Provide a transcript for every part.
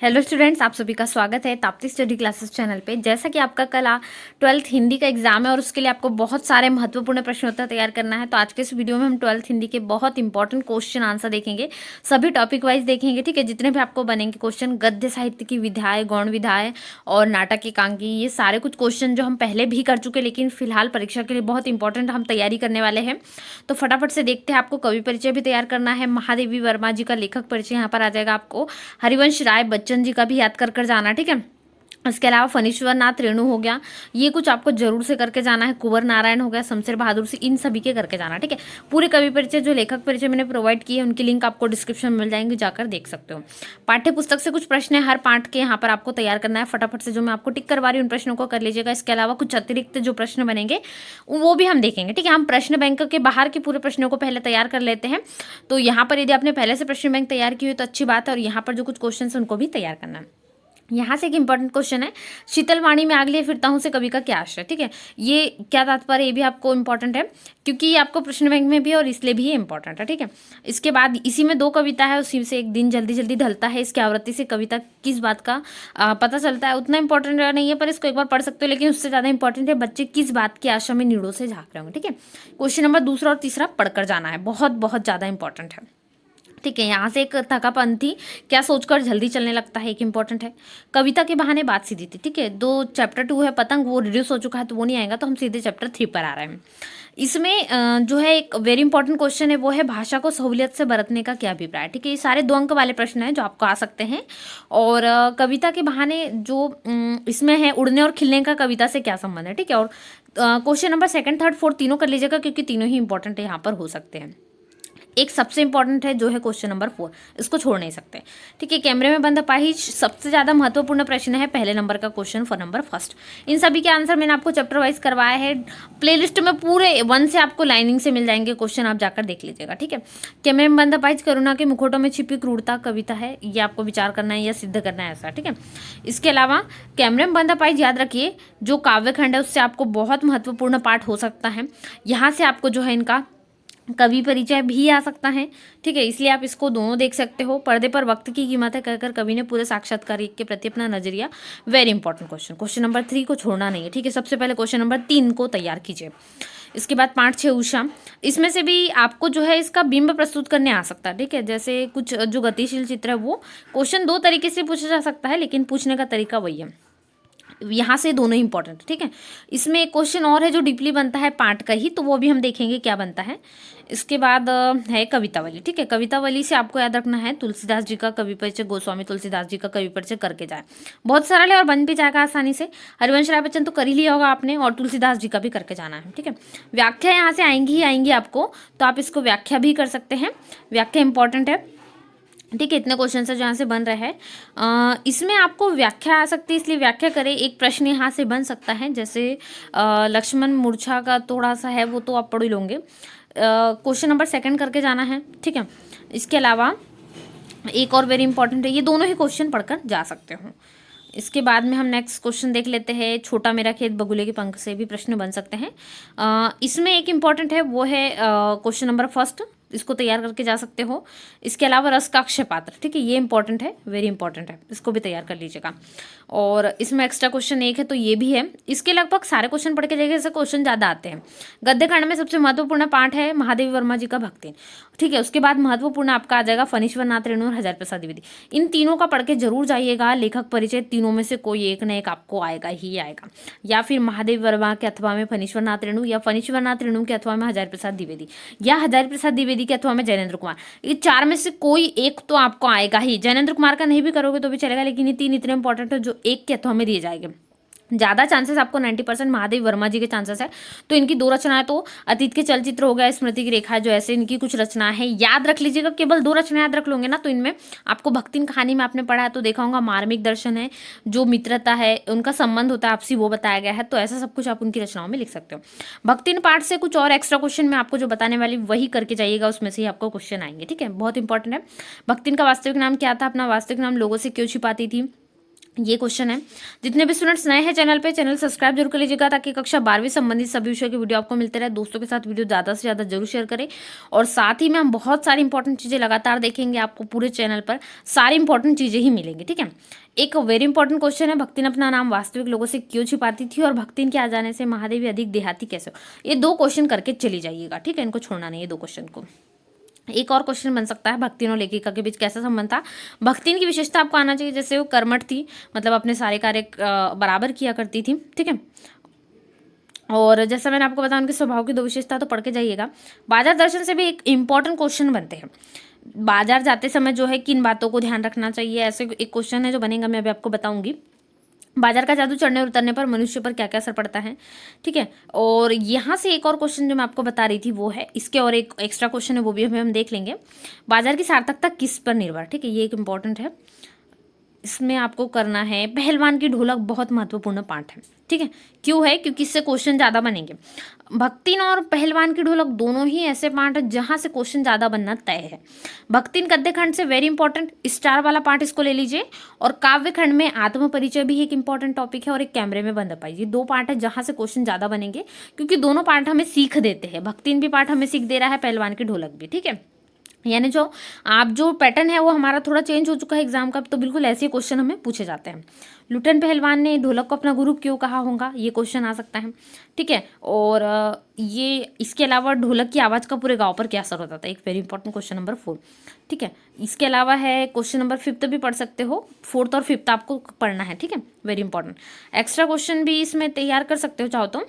Hello students, आप सभी का स्वागत है ताप्ती स्टडी क्लासेस चैनल पे। जैसा कि आपका कल 12th हिंदी का एग्जाम है और उसके लिए आपको बहुत सारे महत्वपूर्ण प्रश्नोत्तर तैयार करना है। तो आज के इस वीडियो में हम 12th हिंदी के बहुत इंपॉर्टेंट क्वेश्चन आंसर देखेंगे, सभी टॉपिक वाइज देखेंगे। ठीक है, जितने भी आपको बनेंगे क्वेश्चन, गद्य साहित्य की विधाएं, गौण विधाएं और नाटक एकांकी, ये सारे कुछ क्वेश्चन जो हम पहले भी कर चुके, लेकिन फिलहाल परीक्षा के लिए बहुत इंपॉर्टेंट हम तैयारी करने वाले हैं। तो फटाफट से देखते हैं। आपको कवि परिचय भी तैयार करना है। महादेवी वर्मा जी का लेखक परिचय यहाँ पर आ जाएगा। आपको हरिवंश राय बच्चन जी का भी याद कर जाना। ठीक है, इसके अलावा फणीश्वर नाथ रेणु हो गया, ये कुछ आपको जरूर से करके जाना है। कुंवर नारायण हो गया, शमशेर बहादुर से, इन सभी के करके जाना। ठीक है, पूरे कवि परिचय जो लेखक परिचय मैंने प्रोवाइड किए उनकी लिंक आपको डिस्क्रिप्शन में मिल जाएंगे, जाकर देख सकते हो। पाठ्य पुस्तक से कुछ प्रश्न है हर पाठ के, यहाँ पर आपको तैयार करना है। फटाफट से जो मैं आपको टिक करवा रही हूँ उन प्रश्नों को कर लीजिएगा। इसके अलावा कुछ अतिरिक्त जो प्रश्न बनेंगे वो भी हम देखेंगे। ठीक है, हम प्रश्न बैंक के बाहर के पूरे प्रश्नों को पहले तैयार कर लेते हैं। तो यहाँ पर यदि आपने पहले से प्रश्न बैंक तैयार की हुई तो अच्छी बात है, और यहाँ पर जो कुछ क्वेश्चन है उनको भी तैयार करना है। यहाँ से एक इंपॉर्टेंट क्वेश्चन है, शीतलवाणी में आग लिए फिरता हूँ से कवि का क्या आशय। ठीक है, ये क्या तात्पर्य, ये भी आपको इंपॉर्टेंट है क्योंकि ये आपको प्रश्न बैंक में भी और इसलिए भी इंपॉर्टेंट है। ठीक है, इसके बाद इसी में 2 कविता है, उसी से एक दिन जल्दी जल्दी ढलता है। इसकी आवृत्ति से कविता किस बात का पता चलता है। उतना इंपॉर्टेंट नहीं है पर इसको एक बार पढ़ सकते हो, लेकिन उससे ज़्यादा इंपॉर्टेंट है बच्चे किस बात की आशा में नीड़ों से झाँक रहे होंगे। ठीक है, क्वेश्चन नंबर 2 और 3 पढ़कर जाना है, बहुत बहुत ज़्यादा इंपॉर्टेंट है। ठीक है, यहाँ से एक थकापंथी क्या सोचकर जल्दी चलने लगता है, एक इंपॉर्टेंट है। कविता के बहाने बात सीधी थी। ठीक है, चैप्टर 2 है पतंग, वो रिड्यूस हो चुका है तो वो नहीं आएगा, तो हम सीधे चैप्टर 3 पर आ रहे हैं। इसमें जो है एक वेरी इंपॉर्टेंट क्वेश्चन है, वो है भाषा को सहूलियत से बरतने का क्या अभिप्राय। ठीक है, ये सारे 2 अंक वाले प्रश्न हैं जो आपको आ सकते हैं। और कविता के बहाने जो इसमें है, उड़ने और खिलने का कविता से क्या संबंध है। ठीक है, और क्वेश्चन नंबर 2, 3, 4 तीनों कर लीजिएगा क्योंकि तीनों ही इंपॉर्टेंट है, यहाँ पर हो सकते हैं। एक सबसे इंपॉर्टेंट है जो है क्वेश्चन नंबर 4, इसको छोड़ नहीं सकते। ठीक है, कैमरे में बंद अपाहिज सबसे ज्यादा महत्वपूर्ण प्रश्न है, पहले नंबर का क्वेश्चन फॉर नंबर फर्स्ट। इन सभी के आंसर मैंने आपको चैप्टर वाइज करवाया है, प्लेलिस्ट में पूरे 1 से आपको लाइनिंग से मिल जाएंगे क्वेश्चन, आप जाकर देख लीजिएगा। ठीक है, कैमरे में बंद अपाहिज करुणा के मुखौटों में छिपी क्रूरता कविता है, ये आपको विचार करना है या सिद्ध करना है ऐसा। ठीक है, इसके अलावा कैमरे में बंद अपाहिज याद रखिए जो काव्यखंड है उससे आपको बहुत महत्वपूर्ण पाठ हो सकता है। यहाँ से आपको जो है इनका कवि परिचय भी आ सकता है। ठीक है, इसलिए आप इसको दोनों देख सकते हो। पर्दे पर वक्त की कीमत है कहकर कवि ने पूरे साक्षात्कार के प्रति अपना नजरिया, very important question. Question number 3 को छोड़ना नहीं है। ठीक है, सबसे पहले क्वेश्चन नंबर 3 को तैयार कीजिए। इसके बाद 5, 6 उषा, इसमें से भी आपको जो है इसका बिंब प्रस्तुत करने आ सकता है। ठीक है, जैसे कुछ जो गतिशील चित्र है वो क्वेश्चन 2 तरीके से पूछा जा सकता है, लेकिन पूछने का तरीका वही है। यहाँ से दोनों ही इंपॉर्टेंट। ठीक है, इसमें एक क्वेश्चन और है जो डीपली बनता है पाठ का ही, तो वो भी हम देखेंगे क्या बनता है। इसके बाद है कवितावली। ठीक है, कवितावली से आपको याद रखना है तुलसीदास जी का कवि परिचय, गोस्वामी तुलसीदास जी का कवि परिचय करके जाए, बहुत सरल है और बन भी जाएगा आसानी से। हरिवंश राय बच्चन तो कर ही लिया होगा आपने, और तुलसीदास जी का भी करके जाना है। ठीक है, व्याख्या यहाँ से आएंगी ही आएंगी आपको, तो आप इसको व्याख्या भी कर सकते हैं, व्याख्या इंपॉर्टेंट है। ठीक है, इतने क्वेश्चन है जहाँ से बन रहे हैं। इसमें आपको व्याख्या आ सकती है, इसलिए व्याख्या करें। एक प्रश्न यहाँ से बन सकता है, जैसे लक्ष्मण मूर्छा का थोड़ा सा है, वो तो आप पढ़ ही लोगे। क्वेश्चन नंबर 2 करके जाना है। ठीक है, इसके अलावा एक और वेरी इंपॉर्टेंट है, ये दोनों ही क्वेश्चन पढ़कर जा सकते हो। इसके बाद में हम नेक्स्ट क्वेश्चन देख लेते हैं, छोटा मेरा खेत बगुले के पंख से भी प्रश्न बन सकते हैं। इसमें एक इंपॉर्टेंट है, वो है क्वेश्चन नंबर 1, इसको तैयार करके जा सकते हो। इसके अलावा रस का अक्षय पात्र। ठीक है, ये इंपॉर्टेंट है, वेरी इंपॉर्टेंट है, इसको भी तैयार कर लीजिएगा। और इसमें एक्स्ट्रा क्वेश्चन एक है तो ये भी है। इसके लगभग सारे क्वेश्चन पढ़ के जाइए, जैसे क्वेश्चन ज़्यादा आते हैं। गद्य खंड में सबसे महत्वपूर्ण पाठ है महादेवी वर्मा जी का भक्ति। ठीक है, उसके बाद महत्वपूर्ण आपका आ जाएगा फणीश्वर नाथ रेणु और हजार प्रसाद द्विवेदी। इन तीनों का पढ़ के जरूर जाइएगा। लेखक परिचय तीनों में से कोई एक न एक आपको आएगा ही आएगा, या फिर महादेवी वर्मा के अथवा में फणीश्वर नाथ रेणु, या फणीश्वर नाथ रेणु के अथवा में हजार प्रसाद द्विवेदी, या हजार प्रसाद द्विवेदी के अथवा में जैनेन्द्र कुमार। ये 4 में से कोई एक तो आपको आएगा ही। जैनेन्द्र कुमार का नहीं भी करोगे तो भी चलेगा, लेकिन ये 3 इतने इंपॉर्टेंट है जो एक के अथवा में दिए जाएंगे। ज़्यादा चांसेस आपको 90% महादेव वर्मा जी के चांसेस है। तो इनकी 2 रचनाएं तो अतीत के चलचित्र हो गया, स्मृति की रेखा, जो ऐसे इनकी कुछ रचनाएं हैं, याद रख लीजिएगा। केवल 2 रचनाएं याद रख लोगे ना, तो इनमें आपको भक्तिन कहानी में आपने पढ़ा है तो देखा होगा, मार्मिक दर्शन है, जो मित्रता है, उनका संबंध होता है आपसी, वो बताया गया है। तो ऐसा सब कुछ आप उनकी रचनाओं में लिख सकते हो। भक्तिन पाठ से कुछ और एक्स्ट्रा क्वेश्चन मैं आपको जो बताने वाली वही करके जाइएगा, उसमें से ही आपको क्वेश्चन आएंगे। ठीक है, बहुत इंपॉर्टेंट है। भक्तिन का वास्तविक नाम क्या था, अपना वास्तविक नाम लोगों से क्यों छिपाती थी, ये क्वेश्चन है। जितने भी स्टूडेंट्स नए हैं चैनल पे, चैनल सब्सक्राइब जरूर कर लीजिएगा ताकि कक्षा 12वीं संबंधित सभी विषयों की वीडियो आपको मिलते रहे। दोस्तों के साथ वीडियो ज़्यादा से ज़्यादा जरूर शेयर करें और साथ ही में हम बहुत सारी इंपॉर्टेंट चीज़ें लगातार देखेंगे, आपको पूरे चैनल पर सारी इंपॉर्टेंट चीज़ें ही मिलेंगी। ठीक है, एक वेरी इंपॉर्टेंट क्वेश्चन है, भक्तिन अपना नाम वास्तविक लोगों से क्यों छिपाती थी और भक्तिन के आ जाने से महादेवी अधिक देहाती कैसे हो। ये 2 क्वेश्चन करके चली जाइएगा। ठीक है, इनको छोड़ना नहीं है 2 क्वेश्चन को। एक और क्वेश्चन बन सकता है, भक्तिन और लेखिका के बीच कैसा संबंध था। भक्तिन की विशेषता आपको आना चाहिए, जैसे वो कर्मठ थी, मतलब अपने सारे कार्य बराबर किया करती थी। ठीक है, और जैसा मैंने आपको बताया उनके स्वभाव की 2 विशेषता, तो पढ़ के जाइएगा। बाजार दर्शन से भी एक इंपॉर्टेंट क्वेश्चन बनते हैं। बाजार जाते समय जो है किन बातों को ध्यान रखना चाहिए, ऐसे एक क्वेश्चन है जो बनेगा, मैं अभी आपको बताऊंगी। बाजार का जादू चढ़ने और उतरने पर मनुष्य पर क्या क्या असर पड़ता है। ठीक है, और यहाँ से एक और क्वेश्चन जो मैं आपको बता रही थी वो है इसके, और एक एक्स्ट्रा क्वेश्चन है वो भी हम देख लेंगे। बाजार की सार्थकता किस पर निर्भर। ठीक है, ये एक इंपॉर्टेंट है, इसमें आपको करना है। पहलवान की ढोलक बहुत महत्वपूर्ण पार्ट है। ठीक है, क्यों है, क्योंकि इससे क्वेश्चन ज़्यादा बनेंगे। भक्तिन और पहलवान की ढोलक दोनों ही ऐसे पार्ट है जहां से क्वेश्चन ज़्यादा बनना तय है। भक्तिन गद्य खंड से वेरी इंपॉर्टेंट, स्टार वाला पार्ट इसको ले लीजिए। और काव्य खंड में आत्म परिचय भी एक इंपॉर्टेंट टॉपिक है और एक कैमरे में बंद पाई। ये 2 पार्ट है जहां से क्वेश्चन ज़्यादा बनेंगे, क्योंकि दोनों पार्ट हमें सीख देते हैं। भक्तिन भी पार्ट हमें सीख दे रहा है, पहलवान की ढोलक भी। ठीक है, यानी जो पैटर्न है वो हमारा थोड़ा चेंज हो चुका है एग्जाम का, तो बिल्कुल ऐसे क्वेश्चन हमें पूछे जाते हैं। लुटन पहलवान ने ढोलक को अपना गुरु क्यों कहा होगा, ये क्वेश्चन आ सकता है। ठीक है, और ये इसके अलावा ढोलक की आवाज़ का पूरे गांव पर क्या असर होता था, एक वेरी इंपॉर्टेंट क्वेश्चन नंबर 4। ठीक है, इसके अलावा है क्वेश्चन नंबर 5 भी पढ़ सकते हो, 4th और 5th आपको पढ़ना है। ठीक है, वेरी इंपॉर्टेंट। एक्स्ट्रा क्वेश्चन भी इसमें तैयार कर सकते हो चाहो तो।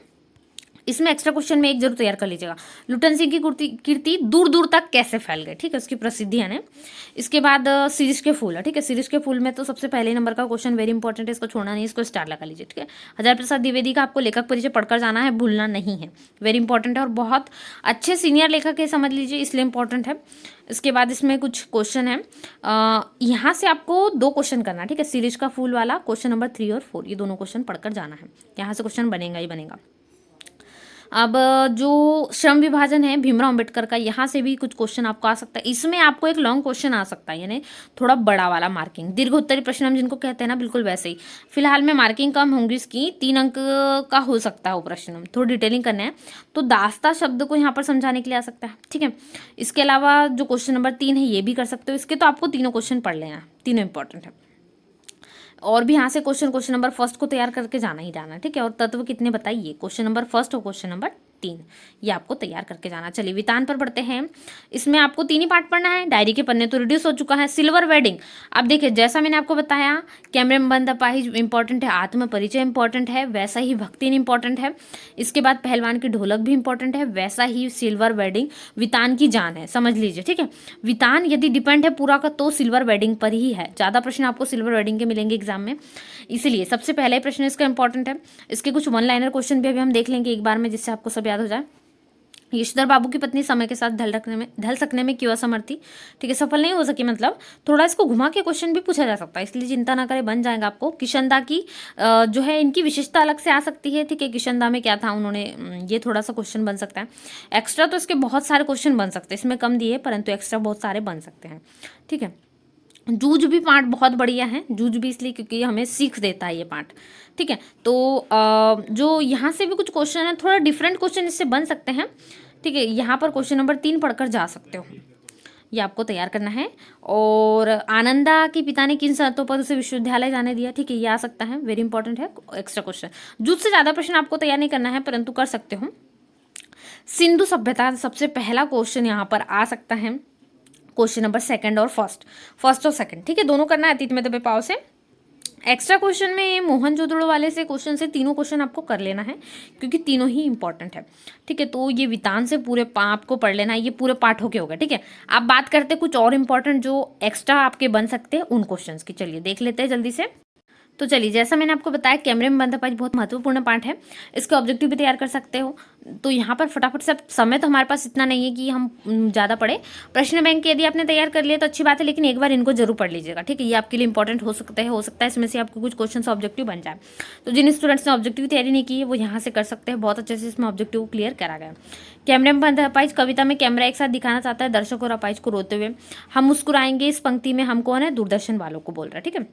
इसमें एक्स्ट्रा क्वेश्चन में एक जरूर तैयार कर लीजिएगा, लुटन सिंह की कीर्ति दूर दूर तक कैसे फैल गई। ठीक है, उसकी प्रसिद्धि है ना। इसके बाद शीरीष के फूल है। ठीक है, शीरीष के फूल में तो सबसे पहले नंबर का क्वेश्चन वेरी इंपॉर्टेंट है, इसको छोड़ना नहीं, इसको स्टार लगा लीजिए। ठीक है, हजार प्रसाद द्विवेदी का आपको लेखक परिचय पढ़कर जाना है, भूलना नहीं है, वेरी इंपॉर्टेंट है और बहुत अच्छे सीनियर लेखक है, समझ लीजिए, इसलिए इंपॉर्टेंट है। इसके बाद इसमें कुछ क्वेश्चन है, यहाँ से आपको 2 क्वेश्चन करना है। ठीक है, शीरीष का फूल वाला क्वेश्चन नंबर 3 और 4, ये दोनों क्वेश्चन पढ़कर जाना है, यहाँ से क्वेश्चन बनेगा ही बनेगा। अब जो श्रम विभाजन है भीमराव अंबेडकर का, यहाँ से भी कुछ क्वेश्चन आपको आ सकता है। इसमें आपको एक लॉन्ग क्वेश्चन आ सकता है, यानी थोड़ा बड़ा वाला मार्किंग, दीर्घोत्तरी प्रश्न हम जिनको कहते हैं ना, बिल्कुल वैसे ही। फिलहाल में मार्किंग कम होंगी इसकी, 3 अंक का हो सकता है वो प्रश्न, थोड़ी डिटेलिंग करना है तो दास्ता शब्द को यहाँ पर समझाने के लिए आ सकता है। ठीक है, इसके अलावा जो क्वेश्चन नंबर 3 है ये भी कर सकते हो, इसके तो आपको तीनों क्वेश्चन पढ़ लेना, तीनों इंपॉर्टेंट है। और भी यहाँ से क्वेश्चन नंबर 1 को तैयार करके जाना ही जाना। ठीक है, और तत्व कितने बताइए, क्वेश्चन नंबर 1 और क्वेश्चन नंबर 3, ये आपको तैयार करके जाना। चलिए वितान पर पढ़ते हैं, इसमें आपको 3 ही पार्ट पढ़ना है। डायरी के पन्ने तो रिड्यूस हो चुका है। सिल्वर वेडिंग, अब देखिए जैसा मैंने आपको बताया, कैमरे में बंद अपाहिज इंपॉर्टेंट है, आत्म परिचय इंपॉर्टेंट है, वैसा ही भक्तिन इंपॉर्टेंट है। इसके बाद पहलवान की ढोलक भी इंपॉर्टेंट है, वैसा ही सिल्वर वेडिंग वितान की जान है, समझ लीजिए। ठीक है, वितान यदि डिपेंड है पूरा का तो सिल्वर वेडिंग पर ही है। ज़्यादा प्रश्न आपको सिल्वर वेडिंग के मिलेंगे एग्जाम में, इसलिए सबसे पहला ही प्रश्न इसका इंपॉर्टेंट है। इसके कुछ 1 लाइनर क्वेश्चन भी अभी हम देख लेंगे एक बार में, जिससे आपको सब याद हो जाए। यशोधर बाबू की पत्नी समय के साथ ढल सकने में क्यों असमर्थ थी। ठीक है, सफल नहीं हो सकी, मतलब थोड़ा इसको घुमा के क्वेश्चन भी पूछा जा सकता है, इसलिए चिंता ना करें, बन जाएगा आपको। किशनदा की जो है इनकी विशेषता अलग से आ सकती है। ठीक है, किशनदा में क्या था उन्होंने, ये थोड़ा सा क्वेश्चन बन सकता है। एक्स्ट्रा तो इसके बहुत सारे क्वेश्चन बन सकते हैं, इसमें कम दिए परंतु एक्स्ट्रा बहुत सारे बन सकते हैं। ठीक है, जूझ भी पार्ट बहुत बढ़िया है, जूझ भी इसलिए क्योंकि हमें सीख देता है ये पार्ट। ठीक है, तो जो यहाँ से भी कुछ क्वेश्चन है, थोड़ा डिफरेंट क्वेश्चन इससे बन सकते हैं। ठीक है, यहाँ पर क्वेश्चन नंबर 3 पढ़कर जा सकते हो, ये आपको तैयार करना है। और आनंदा के पिता ने किन शर्तों पर उसे विश्वविद्यालय जाने दिया। ठीक है, ये आ सकता है, वेरी इंपॉर्टेंट है, एक्स्ट्रा क्वेश्चन। जूझ से ज़्यादा प्रश्न आपको तैयार नहीं करना है, परंतु कर सकते हो। सिंधु सभ्यता, सबसे पहला क्वेश्चन यहाँ पर आ सकता है, क्वेश्चन नंबर 2 और फर्स्ट और सेकंड। ठीक है, दोनों करना है अतीत में दबे पाव से। एक्स्ट्रा क्वेश्चन में मोहनजोदड़ो वाले से क्वेश्चन से तीनों क्वेश्चन आपको कर लेना है, क्योंकि तीनों ही इंपॉर्टेंट है। ठीक है, तो ये वितान से पूरे आपको पढ़ लेना है, ये पूरे पाठों के हो गए। ठीक है, आप बात करते कुछ और इंपॉर्टेंट जो एक्स्ट्रा आपके बन सकते हैं उन क्वेश्चन की, चलिए देख लेते हैं जल्दी से। तो चलिए, जैसा मैंने आपको बताया कैमरे में बंद अपाहिज बहुत महत्वपूर्ण पार्ट है, इसके ऑब्जेक्टिव भी तैयार कर सकते हो। तो यहाँ पर फटाफट से, समय तो हमारे पास इतना नहीं है कि हम ज़्यादा पढ़े। प्रश्न बैंक यदि आपने तैयार कर लिया तो अच्छी बात है, लेकिन एक बार इनको जरूर पढ़ लीजिएगा। ठीक है, ये आपके लिए इंपॉर्टेंट हो सकता है इसमें से आपको कुछ क्वेश्चन ऑब्जेक्टिव बन जाए। तो जिन स्टूडेंट्स ने ऑब्जेक्टिव तैयारी नहीं की है वो यहाँ से कर सकते हैं, बहुत अच्छे से इसमें ऑब्जेक्टिव क्लियर करा गया। कैमरे में बंद अपाहिज कविता में कैमरा एक साथ दिखाना चाहता है दर्शक और अपाहिज को रोते हुए। हम मुस्कुराएंगे, इस पंक्ति में हम कौन है, दूरदर्शन वालों को बोल रहा है। ठीक है,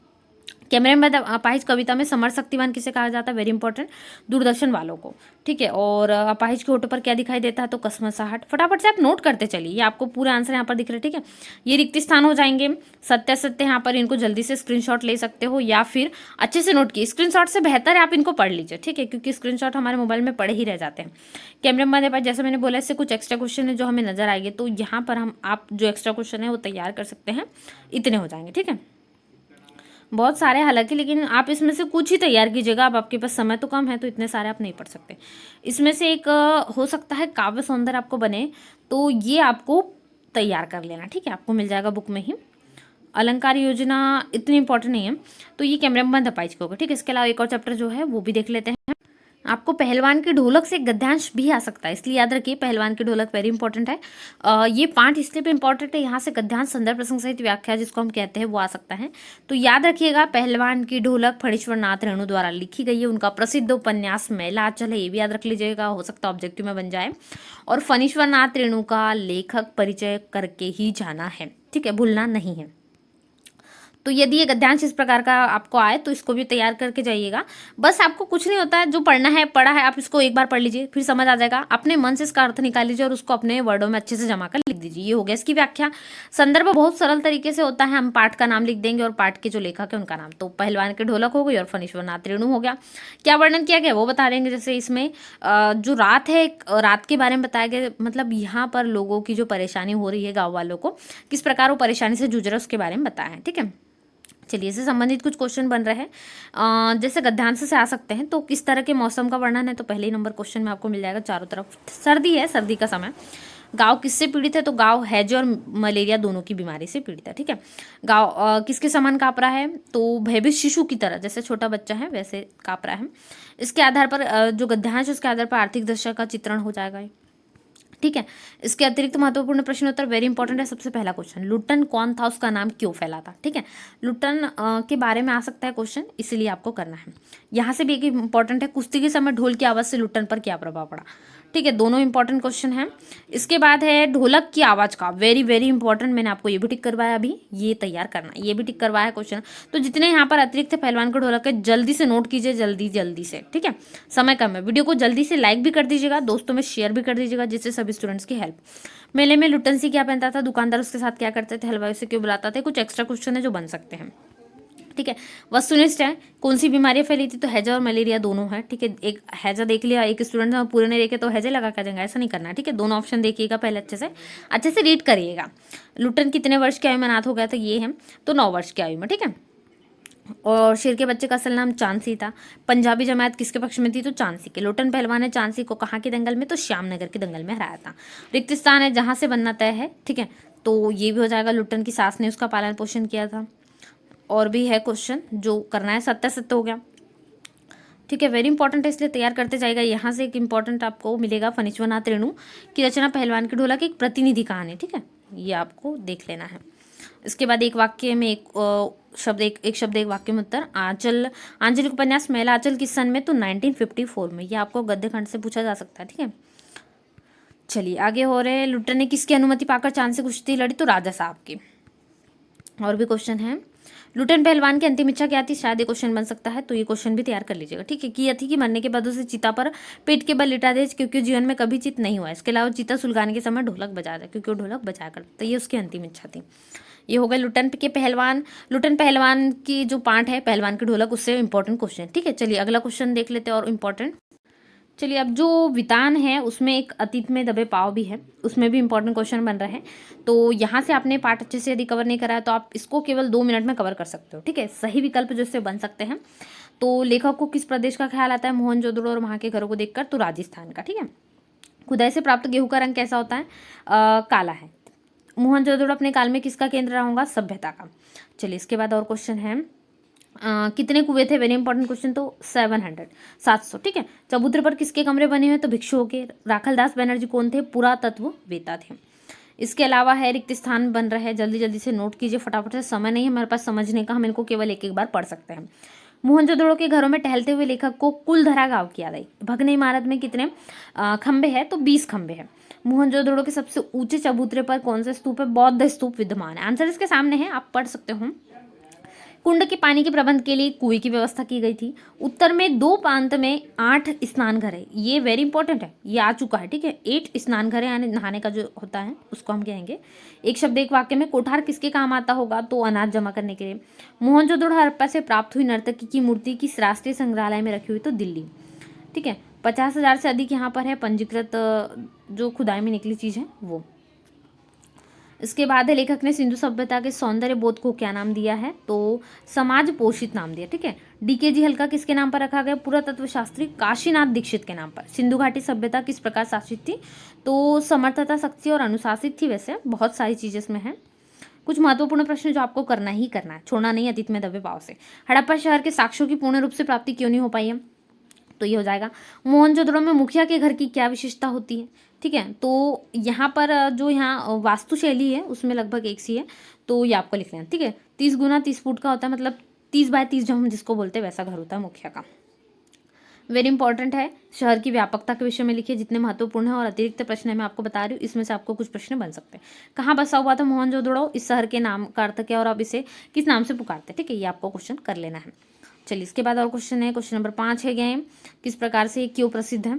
कैमरे में अपाहिज कविता में समर शक्तिमान किसे कहा जाता है, वेरी इंपॉर्टेंट, दूरदर्शन वालों को, ठीक है। और अपाहिज के होठों पर क्या दिखाई देता है, तो कसमसाहट। फटाफट से आप नोट करते चलिए, ये आपको पूरा आंसर यहाँ पर दिख रहा है, ठीक है। ये रिक्त स्थान हो जाएंगे। सत्य सत्य यहाँ पर इनको जल्दी से स्क्रीनशॉट ले सकते हो, या फिर अच्छे से नोट किए, स्क्रीनशॉट से बेहतर है आप इनको पढ़ लीजिए, ठीक है, क्योंकि स्क्रीनशॉट हमारे मोबाइल में पड़े ही रह जाते हैं। कैमरे में हमारे पास, जैसे मैंने बोला, इससे कुछ एक्स्ट्रा क्वेश्चन है जो हमें नजर आएंगे, तो यहाँ पर आप जो एक्स्ट्रा क्वेश्चन है वो तैयार कर सकते हैं, इतने हो जाएंगे, ठीक है। बहुत सारे हालांकि, लेकिन आप इसमें से कुछ ही तैयार कीजिएगा। अब आपके पास समय तो कम है, तो इतने सारे आप नहीं पढ़ सकते। इसमें से एक हो सकता है काव्य सौंदर्य आपको बने, तो ये आपको तैयार कर लेना, ठीक है, आपको मिल जाएगा बुक में ही। अलंकार योजना इतनी इंपॉर्टेंट नहीं है, तो ये कैमरे में बंद अपाइज होगा, ठीक है। इसके अलावा एक और चैप्टर जो है वो भी देख लेते हैं। आपको पहलवान की ढोलक से गद्यांश भी आ सकता है, इसलिए याद रखिए पहलवान की ढोलक वेरी इंपॉर्टेंट है। ये पाठ इसलिए भी इंपॉर्टेंट है, यहाँ से गद्यांश संदर्भ प्रसंग सहित व्याख्या जिसको हम कहते हैं वो आ सकता है। तो याद रखिएगा, पहलवान की ढोलक फणीश्वर नाथ रेणु द्वारा लिखी गई है। उनका प्रसिद्ध उपन्यास मैला आंचल है, ये भी याद रख लीजिएगा, हो सकता है ऑब्जेक्टिव में बन जाए। और फणीश्वर नाथ रेणु का लेखक परिचय करके ही जाना है, ठीक है, भूलना नहीं है। तो यदि ये गद्यांश इस प्रकार का आपको आए तो इसको भी तैयार करके जाइएगा। बस आपको कुछ नहीं होता है, जो पढ़ना है पढ़ा है, आप इसको एक बार पढ़ लीजिए, फिर समझ आ जाएगा। अपने मन से इसका अर्थ निकाल लीजिए और उसको अपने वर्डों में अच्छे से जमा कर लिख दीजिए। ये हो गया इसकी व्याख्या। संदर्भ बहुत सरल तरीके से होता है, हम पाठ का नाम लिख देंगे और पाठ के जो लेखक है उनका नाम। तो पहलवान के ढोलक हो गई और फणीश्वर नाथ रेणु हो गया। क्या वर्णन किया गया वो बता देंगे। जैसे इसमें जो रात है, रात के बारे में बताया गया, मतलब यहाँ पर लोगों की जो परेशानी हो रही है, गाँव वालों को किस प्रकार वो परेशानी से जूझ रहे हैं उसके बारे में बताया है, ठीक है। चलिए, इससे संबंधित कुछ क्वेश्चन बन रहे हैं, जैसे गद्यांश से आ सकते हैं। तो किस तरह के मौसम का वर्णन है, तो पहले ही नंबर क्वेश्चन में आपको मिल जाएगा। चारों तरफ सर्दी है, सर्दी का समय। गांव किससे पीड़ित है, तो गांव हैजे और मलेरिया दोनों की बीमारी से पीड़ित है, ठीक है। गांव किसके समान काँप रहा है, तो भयभीत शिशु की तरह, जैसे छोटा बच्चा है वैसे काँप रहा है। इसके आधार पर जो गद्यांश है उसके आधार पर आर्थिक दशा का चित्रण हो जाएगा, ठीक है। इसके अतिरिक्त महत्वपूर्ण प्रश्न उत्तर वेरी इंपॉर्टेंट है। सबसे पहला क्वेश्चन, लुट्टन कौन था, उसका नाम क्यों फैला था, ठीक है। लुट्टन के बारे में आ सकता है क्वेश्चन, इसीलिए आपको करना है। यहाँ से भी एक इंपॉर्टेंट है, कुश्ती के समय ढोल की आवाज़ से लुट्टन पर क्या प्रभाव पड़ा, ठीक है। दोनों इंपॉर्टेंट क्वेश्चन है। इसके बाद है ढोलक की आवाज़ का, वेरी वेरी इंपॉर्टेंट, मैंने आपको ये भी टिक करवाया, अभी ये तैयार करना, ये भी टिक करवाया क्वेश्चन। तो जितने यहाँ पर अतिरिक्त पहलवान का ढोलक है, जल्दी से नोट कीजिए, जल्दी जल्दी से, ठीक है। समय कम है, वीडियो को जल्दी से लाइक भी कर दीजिएगा, दोस्तों में शेयर भी कर दीजिएगा, जिससे सभी स्टूडेंट्स की हेल्प। मेले में लुट्टन सिंह क्या पहनता था, दुकानदार उसके साथ क्या करते थे, हलवाई से क्यों बुलाता था। कुछ एक्स्ट्रा क्वेश्चन है जो बन सकते हैं, ठीक है। वस्तुनिष्ठ है, कौन सी बीमारियां फैली थी, तो हैजा और मलेरिया दोनों है, ठीक है। एक हैजा देख लिया, एक स्टूडेंट ने पूरे नहीं देखे तो हैजे लगा कर देंगे, ऐसा नहीं करना है, ठीक है। दोनों ऑप्शन देखिएगा पहले, अच्छे से रीड करिएगा। लुट्टन कितने वर्ष की आयु में अनाथ हो गया था, ये है, तो 9 वर्ष की आयु में, ठीक है। और शेर के बच्चे का असल नाम चांसी था। पंजाबी जमात किसके पक्ष में थी, तो चांसी के। लुट्टन पहलवान ने चांसी को कहाँ के दंगल में, तो श्यामनगर के दंगल में हराया था। रिक्त स्थान है, जहाँ से बनना तय है, ठीक है। तो ये भी हो जाएगा, लुट्टन की सास ने उसका पालन पोषण किया था। और भी है क्वेश्चन जो करना है, सत्य सत्य हो गया, ठीक है, वेरी इंपॉर्टेंट है, इसलिए तैयार करते जाएगा। यहाँ से एक इंपॉर्टेंट आपको मिलेगा, फणीश्वर नाथ रेणु की रचना पहलवान की ढोलक, एक प्रतिनिधि कहानी, ठीक है, ये आपको देख लेना है। इसके बाद एक वाक्य में एक शब्द एक वाक्य में उत्तर। आंचलिक उपन्यास मैला आंचल किस सन में, तो 1954 में। ये आपको गद्य खंड से पूछा जा सकता है, ठीक है। चलिए आगे हो रहे, लुट्टन ने किसकी अनुमति पाकर चांद से कुश्ती लड़ी, तो राजा साहब की। और भी क्वेश्चन है, लुट्टन पहलवान की अंतिम इच्छा क्या थी, शायद ये क्वेश्चन बन सकता है, तो ये क्वेश्चन भी तैयार कर लीजिएगा, ठीक है। कि यह थी कि मरने के बाद उसे चिता पर पेट के बल लिटा दे, क्योंकि जीवन में कभी चित नहीं हुआ। इसके अलावा चिता सुलगाने के समय ढोलक बजा दे, क्योंकि वो ढोलक बजा कर, तो ये उसकी अंतिम इच्छा थी। ये हो गए लुट्टन पहलवान की जो पार्ट है, पहलवान की ढोलक, उससे इंपॉर्टेंट क्वेश्चन, ठीक है। चलिए अगला क्वेश्चन देख लेते हैं और इंपॉर्टेंट। चलिए, अब जो वितान है उसमें एक अतीत में दबे पाव भी है, उसमें भी इंपॉर्टेंट क्वेश्चन बन रहे हैं। तो यहाँ से आपने पार्ट अच्छे से यदि कवर नहीं करा है तो आप इसको केवल 2 मिनट में कवर कर सकते हो, ठीक है। सही विकल्प जो इससे बन सकते हैं, तो लेखक को किस प्रदेश का ख्याल आता है, मोहनजोदड़ो और वहाँ के घरों को देखकर, तो राजस्थान का, ठीक है। खुदाई से प्राप्त गेहूं का रंग कैसा होता है, काला है। मोहनजोदड़ो अपने काल में किसका केंद्र रहा होगा, सभ्यता का। चलिए इसके बाद और क्वेश्चन है, कितने कुएं थे, वेरी इंपॉर्टेंट क्वेश्चन, तो 700, ठीक है। चबूतरे पर किसके कमरे बने हुए, तो भिक्षुओं के। राखलदास बनर्जी कौन थे, पुरातत्ववेत्ता थे। इसके अलावा है रिक्त स्थान बन रहे हैं, जल्दी जल्दी से नोट कीजिए, फटाफट से, समय नहीं है हमारे पास समझने का, हम इनको केवल एक एक बार पढ़ सकते हैं। मोहनजोदड़ो के घरों में टहलते हुए लेखक को कुलधरा गांव की याद आई। भग्न इमारत में कितने खंबे हैं, तो 20 खंबे हैं। मोहनजोदड़ो के सबसे ऊंचे चबूतरे पर कौन सा स्तूप है, बौद्ध स्तूप विद्यमान है। आंसर इसके सामने है, आप पढ़ सकते हो। कुंड के पानी के प्रबंध के लिए कुएं की व्यवस्था की गई थी। उत्तर में 2 प्रांत में 8 स्नान घर है, ये वेरी इंपॉर्टेंट है, ये आ चुका है, ठीक है। 8 स्नान घर है, यानी नहाने का जो होता है उसको हम कहेंगे। एक शब्द एक वाक्य में कोठार किसके काम आता होगा, तो अनाज जमा करने के लिए। मोहनजोदड़ो हड़प्पा से प्राप्त हुई नर्तकी की मूर्ति किस राष्ट्रीय संग्रहालय में रखी हुई, तो दिल्ली, ठीक है। 50,000 से अधिक यहाँ पर है पंजीकृत जो खुदाई में निकली चीज़ है वो। इसके बाद है लेखक ने सिंधु सभ्यता के सौंदर्य बोध को क्या नाम दिया है, तो समाज पोषित नाम दिया, ठीक है। डीकेजी हल्का किसके नाम पर रखा गया, पुरातत्व शास्त्री काशीनाथ दीक्षित के नाम पर। सिंधु घाटी सभ्यता किस प्रकार शासित थी, तो समर्थता, शक्ति और अनुशासित थी। वैसे बहुत सारी चीजें इसमें हैं। कुछ महत्वपूर्ण प्रश्न जो आपको करना ही करना है, छोड़ना नहीं अतीत में दबे पाव से। हड़प्पा शहर के साक्ष्यों की पूर्ण रूप से प्राप्ति क्यों नहीं हो पाई है, तो ये हो जाएगा। मोहनजोदड़ो में मुखिया के घर की क्या विशेषता होती है, ठीक है। तो यहाँ पर जो यहाँ वास्तुशैली है उसमें लगभग एक सी है, तो ये आपको लिख लेना, ठीक है। 30 गुना 30 फुट का होता है, मतलब 30 बाय 30 जो हम जिसको बोलते हैं वैसा घर होता है मुखिया का। वेरी इंपॉर्टेंट है। शहर की व्यापकता के विषय में लिखिए जितने महत्वपूर्ण है, और अतिरिक्त प्रश्न मैं आपको बता रही हूँ, इसमें से आपको कुछ प्रश्न बन सकते हैं। कहाँ बसा हुआ था मोहनजोदड़ो, इस शहर के नाम का अर्थ क्या और आप इसे किस नाम से पुकारते हैं, ठीक है। ये आपको क्वेश्चन कर लेना है। चलिए इसके बाद और क्वेश्चन है, क्वेश्चन नंबर 5 है गए, किस प्रकार से क्यों प्रसिद्ध है।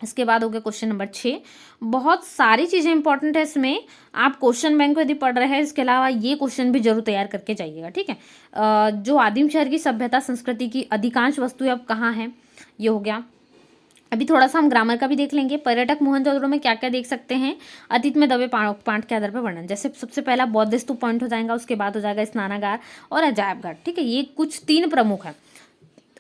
इसके बाद हो गया क्वेश्चन नंबर 6। बहुत सारी चीज़ें इंपॉर्टेंट है इसमें, आप क्वेश्चन बैंक को यदि पढ़ रहे हैं, इसके अलावा ये क्वेश्चन भी जरूर तैयार करके जाइएगा, ठीक है। जो आदिम शहर की सभ्यता संस्कृति की अधिकांश वस्तुएं अब कहाँ हैं, ये हो गया। अभी थोड़ा सा हम ग्रामर का भी देख लेंगे। पर्यटक मोहनजोदड़ो में क्या क्या देख सकते हैं, अतीत में दबे पाठ के आधार पर वर्णन। जैसे सबसे पहला बौद्ध स्तूप पॉइंट हो जाएगा, उसके बाद हो जाएगा स्नानागार और अजायब घाट, ठीक है। ये कुछ 3 प्रमुख है।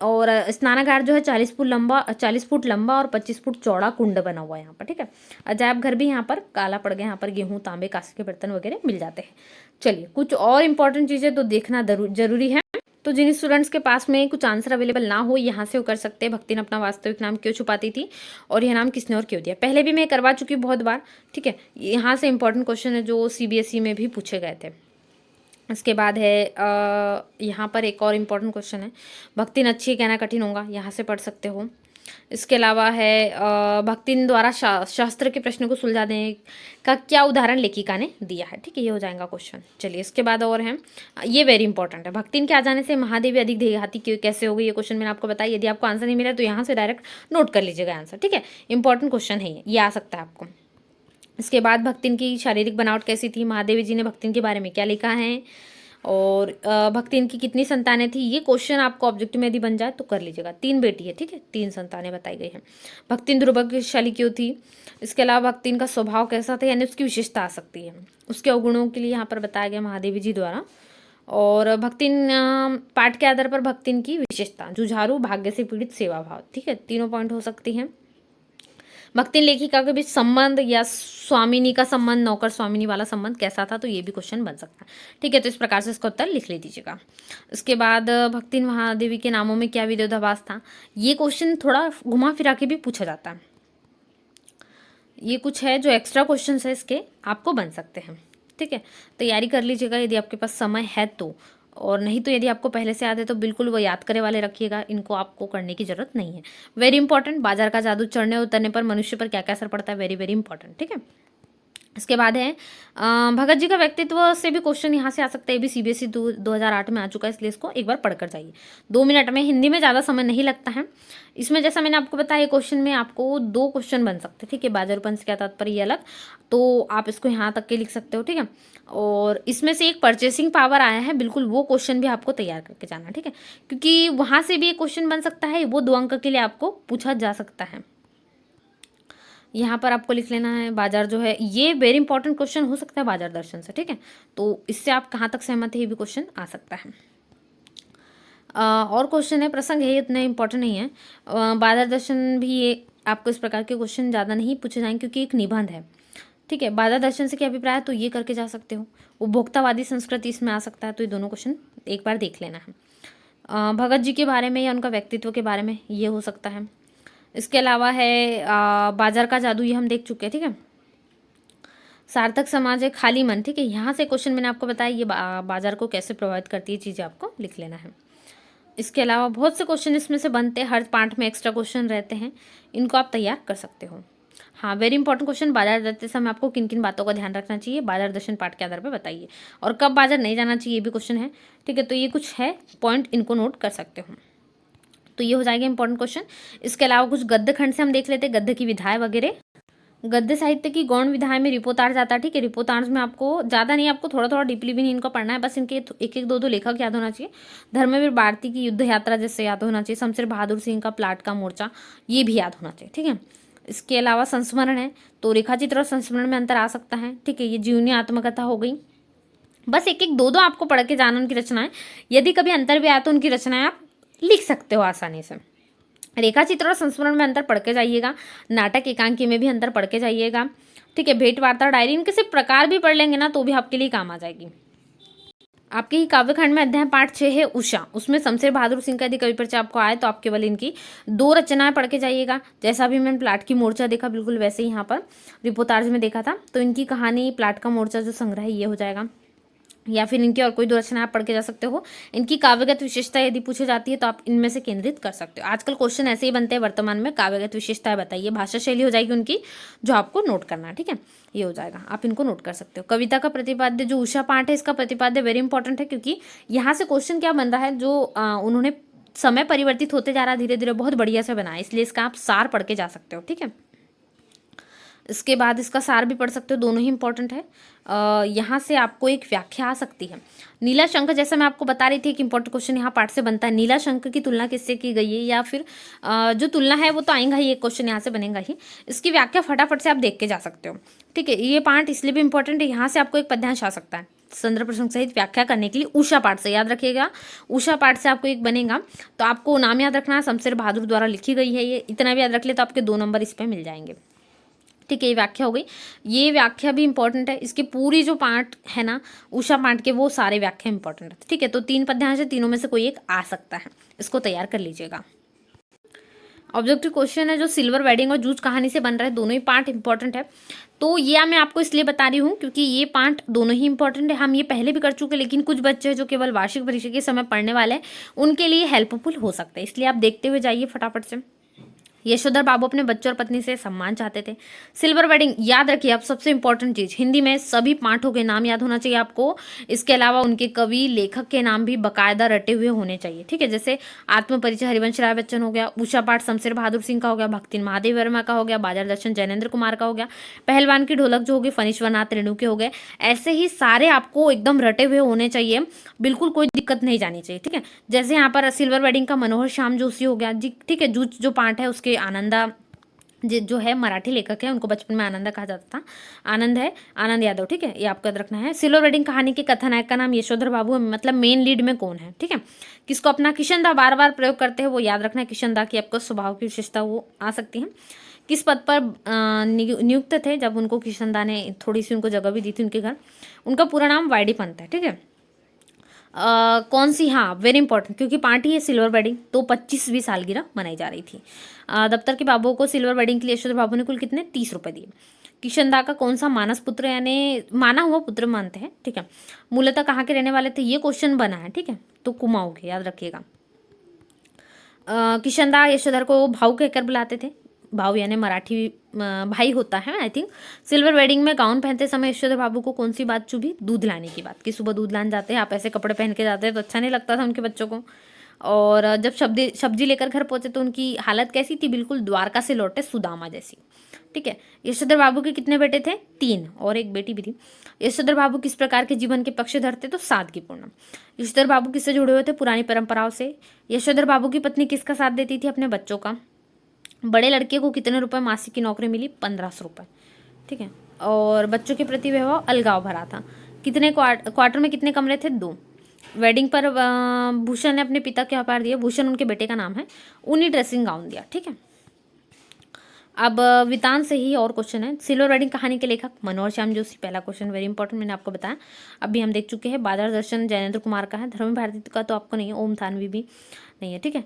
और स्नानागार जो है 40 फुट लंबा और 25 फुट चौड़ा कुंड बना हुआ है यहाँ पर, ठीक है। अजायब घर भी यहाँ पर काला पड़ गया, यहाँ पर गेहूं, तांबे, कांसे के बर्तन वगैरह मिल जाते हैं। चलिए कुछ और इंपॉर्टेंट चीजें तो देखना जरूरी है। तो जिन स्टूडेंट्स के पास में कुछ आंसर अवेलेबल ना हो, यहाँ से वो कर सकते हैं। भक्ति ने अपना वास्तविक नाम क्यों छुपाती थी और यह नाम किसने और क्यों दिया। पहले भी मैं करवा चुकी हूँ बहुत बार, ठीक है। यहाँ से इंपॉर्टेंट क्वेश्चन है जो CBSE में भी पूछे गए थे। इसके बाद है यहाँ पर एक और इम्पॉर्टेंट क्वेश्चन है, भक्तिन अच्छी है कहना कठिन होगा, यहाँ से पढ़ सकते हो। इसके अलावा है भक्तिन द्वारा शास्त्र के प्रश्न को सुलझा देने का क्या उदाहरण लेखिका ने दिया है, ठीक है। ये हो जाएगा क्वेश्चन। चलिए इसके बाद और है, ये वेरी इंपॉर्टेंट है, भक्तिन के आ जाने से महादेवी अधिक देहाती कैसे हो गई, ये क्वेश्चन मैंने आपको बताया। यदि आपको आंसर नहीं मिला तो यहाँ से डायरेक्ट नोट कर लीजिएगा आंसर, ठीक है। इंपॉर्टेंट क्वेश्चन है ये आ सकता है आपको। इसके बाद भक्तिन की शारीरिक बनावट कैसी थी, महादेवी जी ने भक्तिन के बारे में क्या लिखा है, और भक्तिन की कितनी संतानें थी। ये क्वेश्चन आपको ऑब्जेक्टिव में यदि बन जाए तो कर लीजिएगा। 3 बेटी है, ठीक है, 3 संतानें बताई गई हैं। भक्तिन दुर्भाग्यशाली क्यों थी। इसके अलावा भक्तिन का स्वभाव कैसा था, यानी उसकी विशेषता आ सकती है। उसके अवगुणों के लिए यहाँ पर बताया गया महादेवी जी द्वारा। और भक्तिन पाठ के आधार पर भक्तिन की विशेषता, जुझारू, भाग्य से पीड़ित, सेवा भाव, ठीक है, तीनों पॉइंट हो सकती हैं। भक्तिन लेखिका के बीच संबंध या स्वामिनी का संबंध, नौकर स्वामिनी वाला संबंध कैसा था, तो ये भी क्वेश्चन बन सकता है, ठीक है। तो इस प्रकार से इसका उत्तर लिख ले दीजिएगा। इसके बाद भक्तिन महादेवी के नामों में क्या विरोधाभास था, ये क्वेश्चन थोड़ा घुमा फिरा के भी पूछा जाता है। ये कुछ है जो एक्स्ट्रा क्वेश्चन है, इसके आपको बन सकते हैं, ठीक है। तैयारी कर लीजिएगा यदि आपके पास समय है तो, और नहीं तो यदि आपको पहले से याद है तो बिल्कुल वो याद करे वाले रखिएगा, इनको आपको करने की जरूरत नहीं है। वेरी इंपॉर्टेंट, बाजार का जादू चढ़ने उतरने पर मनुष्य पर क्या क्या असर पड़ता है, वेरी वेरी इंपॉर्टेंट, ठीक है। इसके बाद है भगत जी का व्यक्तित्व से भी क्वेश्चन यहाँ से आ सकता है। ये भी CBSE 2008 में आ चुका है, इसलिए इसको एक बार पढ़कर जाइए। 2 मिनट में, हिंदी में ज़्यादा समय नहीं लगता है इसमें। जैसा मैंने आपको बताया, क्वेश्चन में आपको 2 क्वेश्चन बन सकते हैं, ठीक है। बाजारूपन से क्या तात्पर्य, ये अलग, तो आप इसको यहाँ तक के लिख सकते हो, ठीक है। और इसमें से एक परचेसिंग पावर आया है, बिल्कुल वो क्वेश्चन भी आपको तैयार करके जाना, ठीक है, क्योंकि वहाँ से भी एक क्वेश्चन बन सकता है, वो 2 अंक के लिए आपको पूछा जा सकता है। यहाँ पर आपको लिख लेना है बाजार जो है, ये वेरी इंपॉर्टेंट क्वेश्चन हो सकता है बाजार दर्शन से, ठीक है। तो इससे आप कहाँ तक सहमत है, ये भी क्वेश्चन आ सकता है। और क्वेश्चन है, प्रसंग है, इतने इंपॉर्टेंट नहीं है। बाजार दर्शन भी ये आपको इस प्रकार के क्वेश्चन ज़्यादा नहीं पूछे जाएंगे क्योंकि एक निबंध है, ठीक है। बाजार दर्शन से क्या अभिप्राय है, तो ये करके जा सकते हो। उपभोक्तावादी संस्कृति इसमें आ सकता है, तो ये दोनों क्वेश्चन एक बार देख लेना है। भगत जी के बारे में या उनका व्यक्तित्व के बारे में ये हो सकता है। इसके अलावा है बाजार का जादू, ये हम देख चुके हैं, ठीक है। सार्थक समाज है, खाली मन, ठीक है। यहाँ से क्वेश्चन मैंने आपको बताया, ये बाजार को कैसे प्रभावित करती है, चीज़ें आपको लिख लेना है। इसके अलावा बहुत से क्वेश्चन इसमें से बनते हैं, हर पार्ट में एक्स्ट्रा क्वेश्चन रहते हैं, इनको आप तैयार कर सकते हो। हाँ, वेरी इंपॉर्टेंट क्वेश्चन। बाजार जाते समय आपको किन किन बातों का ध्यान रखना चाहिए, बाजार दर्शन पाठ के आधार पर बताइए। और कब बाजार नहीं जाना चाहिए, ये भी क्वेश्चन है। ठीक है, तो ये कुछ है पॉइंट, इनको नोट कर सकते हो। तो ये हो जाएगा इंपॉर्टेंट क्वेश्चन। इसके अलावा कुछ गद्य खंड से हम देख लेते हैं, गद्य की विधाएं वगैरह। गद्य साहित्य की गौण विधाएं में रिपोर्तार्ज आता है। ठीक है, रिपोर्तार्ज में आपको ज़्यादा नहीं, आपको थोड़ा थोड़ा डीपली भी नहीं इनको पढ़ना है, बस इनके एक एक दो दो लेखक याद होना चाहिए। धर्मवीर भारती की युद्ध यात्रा जैसे याद होना चाहिए। शमशेर बहादुर सिंह का प्लाट का मोर्चा, ये भी याद होना चाहिए। ठीक है, इसके अलावा संस्मरण है, तो रेखाचित्र और संस्मरण में अंतर आ सकता है। ठीक है, ये जीवनी आत्मकथा हो गई। बस एक एक दो दो आपको पढ़ के जाना उनकी रचनाएं। यदि कभी अंतर भी आया तो उनकी रचनाएं आप लिख सकते हो आसानी से। रेखा चित्र और संस्मरण में अंतर पढ़ के जाइएगा। नाटक एकांकी में भी अंतर पढ़ के जाइएगा। ठीक है, भेंट वार्ता डायरी, इनके सिर्फ प्रकार भी पढ़ लेंगे ना तो भी आपके लिए काम आ जाएगी। आपके ही काव्यखंड में अध्याय पाठ 6 है उषा, उसमें शमशेर बहादुर सिंह का यदि कवि परिचय आपको आए तो आप केवल इनकी 2 रचनाएं पढ़ के जाइएगा। जैसा भी मैंने प्लाट की मोर्चा देखा, बिल्कुल वैसे ही यहाँ पर रिपोर्टाज में देखा था। तो इनकी कहानी प्लाट का मोर्चा जो संग्रह है ये हो जाएगा, या फिर इनकी और कोई 2 रचना आप पढ़ के जा सकते हो। इनकी काव्यगत विशेषता यदि पूछी जाती है तो आप इनमें से केंद्रित कर सकते हो। आजकल क्वेश्चन ऐसे ही बनते हैं वर्तमान में, काव्यगत विशेषताएं बताइए, भाषा शैली हो जाएगी उनकी जो आपको नोट करना है। ठीक है, ये हो जाएगा, आप इनको नोट कर सकते हो। कविता का प्रतिपाद्य जो उषा पाठ है, इसका प्रतिपाद्य वेरी इंपॉर्टेंट है, क्योंकि यहाँ से क्वेश्चन क्या बन रहा है, जो उन्होंने समय परिवर्तित होते जा रहा है धीरे धीरे, बहुत बढ़िया से बनाया, इसलिए इसका आप सार पढ़ के जा सकते हो। ठीक है, इसके बाद इसका सार भी पढ़ सकते हो, दोनों ही इंपॉर्टेंट है। यहाँ से आपको एक व्याख्या आ सकती है। नीला शंख, जैसा मैं आपको बता रही थी, एक इंपॉर्टेंट क्वेश्चन यहाँ पाठ से बनता है। नीला शंख की तुलना किससे की गई है, या फिर जो तुलना है वो तो आएगा ही, एक क्वेश्चन यहाँ से बनेगा ही। इसकी व्याख्या फटाफट से आप देख के जा सकते हो। ठीक है, ये पाठ इसलिए भी इंपॉर्टेंट है, यहाँ से आपको एक पद्यांश आ सकता है संदर्भ प्रसंग सहित व्याख्या करने के लिए। उषा पाठ से याद रखिएगा, उषा पाठ से आपको एक बनेगा। तो आपको नाम याद रखना है, शमशेर बहादुर द्वारा लिखी गई है, ये इतना भी याद रख ले तो आपके 2 नंबर इस पर मिल जाएंगे। ठीक है, ये व्याख्या हो गई। ये व्याख्या भी इंपॉर्टेंट है, इसके पूरी जो पार्ट है ना उषा पाठ के, वो सारे व्याख्या इंपॉर्टेंट है। ठीक है, तो 3 पद्यांश है, तीनों में से कोई एक आ सकता है, इसको तैयार कर लीजिएगा। ऑब्जेक्टिव क्वेश्चन है जो सिल्वर वेडिंग और जूझ कहानी से बन रहा है, दोनों ही पार्ट इंपॉर्टेंट है। तो ये मैं आपको इसलिए बता रही हूँ क्योंकि ये पार्ट दोनों ही इंपॉर्टेंट है। हम ये पहले भी कर चुके, लेकिन कुछ बच्चे जो केवल वार्षिक परीक्षा के समय पढ़ने वाले हैं उनके लिए हेल्पफुल हो सकता है, इसलिए आप देखते हुए जाइए फटाफट से। यशोधर बाबू अपने बच्चों और पत्नी से सम्मान चाहते थे। सिल्वर वेडिंग याद रखिए आप, सबसे इंपॉर्टेंट चीज, हिंदी में सभी पाठों के नाम याद होना चाहिए आपको। इसके अलावा उनके कवि लेखक के नाम भी बकायदा रटे हुए होने चाहिए। ठीक है, जैसे आत्म परिचय हरिवंश राय बच्चन हो गया, उषा पाठ शमशेर बहादुर सिंह का हो गया, भक्तिन महादेव वर्मा का हो गया, बाजार दर्शन जैनेन्द्र कुमार का हो गया, पहलवान की ढोलक जो होगी फणीश्वरनाथ रेणु के हो गए। ऐसे ही सारे आपको एकदम रटे हुए होने चाहिए, बिल्कुल कोई दिक्कत नहीं जानी चाहिए। ठीक है, जैसे यहाँ पर सिल्वर वेडिंग का मनोहर श्याम जोशी हो गया जी। ठीक है, जूझ जो पाठ है उसके आनंदा जो है मराठी लेखक है, उनको बचपन में आनंदा कहा जाता था, आनंद है, आनंद यादव। ठीक है, ये आपको याद रखना है। सिल्वर वेडिंग कहानी के कथानायक का नाम यशोधर बाबू है, मतलब मेन लीड में कौन है। ठीक है, किसको अपना किशन दा बार बार प्रयोग करते हैं वो याद रखना है। किशन दा की आपको स्वभाव की विशेषता वो आ सकती है। किस पद पर नियुक्त थे जब उनको किशन दा ने थोड़ी सी उनको जगह भी दी थी उनके घर। उनका पूरा नाम वाईडी पंत है। ठीक है, कौन सी, हाँ वेरी इंपॉर्टेंट, क्योंकि पार्टी है सिल्वर वेडिंग, तो 25वीं सालगिरह मनाई जा रही थी। दफ्तर के बाबू को सिल्वर वेडिंग के लिए यशोधर बाबू ने कुल कितने 30 रुपए दिए। किशन दा का कौन सा मानस पुत्र यानी माना हुआ पुत्र मानते हैं। ठीक है, मूलतः कहाँ के रहने वाले थे, ये क्वेश्चन बना है। ठीक है, तो कुमाऊं के, याद रखिएगा। किशन दा यशोधर को भाऊ कहकर बुलाते थे, भाऊ यानी मराठी भाई होता है आई थिंक। सिल्वर वेडिंग में गाउन पहनते समय यशोधर बाबू को कौन सी बात चुभी, दूध लाने की बात, कि सुबह दूध लाने जाते हैं आप ऐसे कपड़े पहन के जाते हैं तो अच्छा नहीं लगता था उनके बच्चों को। और जब सब्जी लेकर घर पहुंचे तो उनकी हालत कैसी थी, बिल्कुल द्वारका से लौटे सुदामा जैसी। ठीक है, यशोधर बाबू के कितने बेटे थे, 3, और एक बेटी भी थी। यशोधर बाबू किस प्रकार के जीवन के पक्षधर थे, तो सादगीपूर्ण। यशोधर बाबू किससे जुड़े हुए थे, पुरानी परंपराओं से। यशोधर बाबू की पत्नी किसका साथ देती थी, अपने बच्चों का। बड़े लड़के को कितने रुपए मासिक की नौकरी मिली, 1500 रुपये। ठीक है, और बच्चों के प्रति वैभव अलगाव भरा था। कितने क्वार्टर में कितने कमरे थे, 2। वेडिंग पर भूषण ने अपने पिता के उपहार दिए, भूषण उनके बेटे का नाम है, उन्हीं ड्रेसिंग गाउन दिया। ठीक है, अब वितान से ही और क्वेश्चन है। सिल्वर वेडिंग कहानी के लेखक मनोहर श्याम जोशी, पहला क्वेश्चन वेरी इंपॉर्टेंट, मैंने आपको बताया, अभी हम देख चुके हैं। बाजार दर्शन जैनेन्द्र कुमार का है, धर्म भारती का तो आपको नहीं है, ओम थानवी भी नहीं है। ठीक है,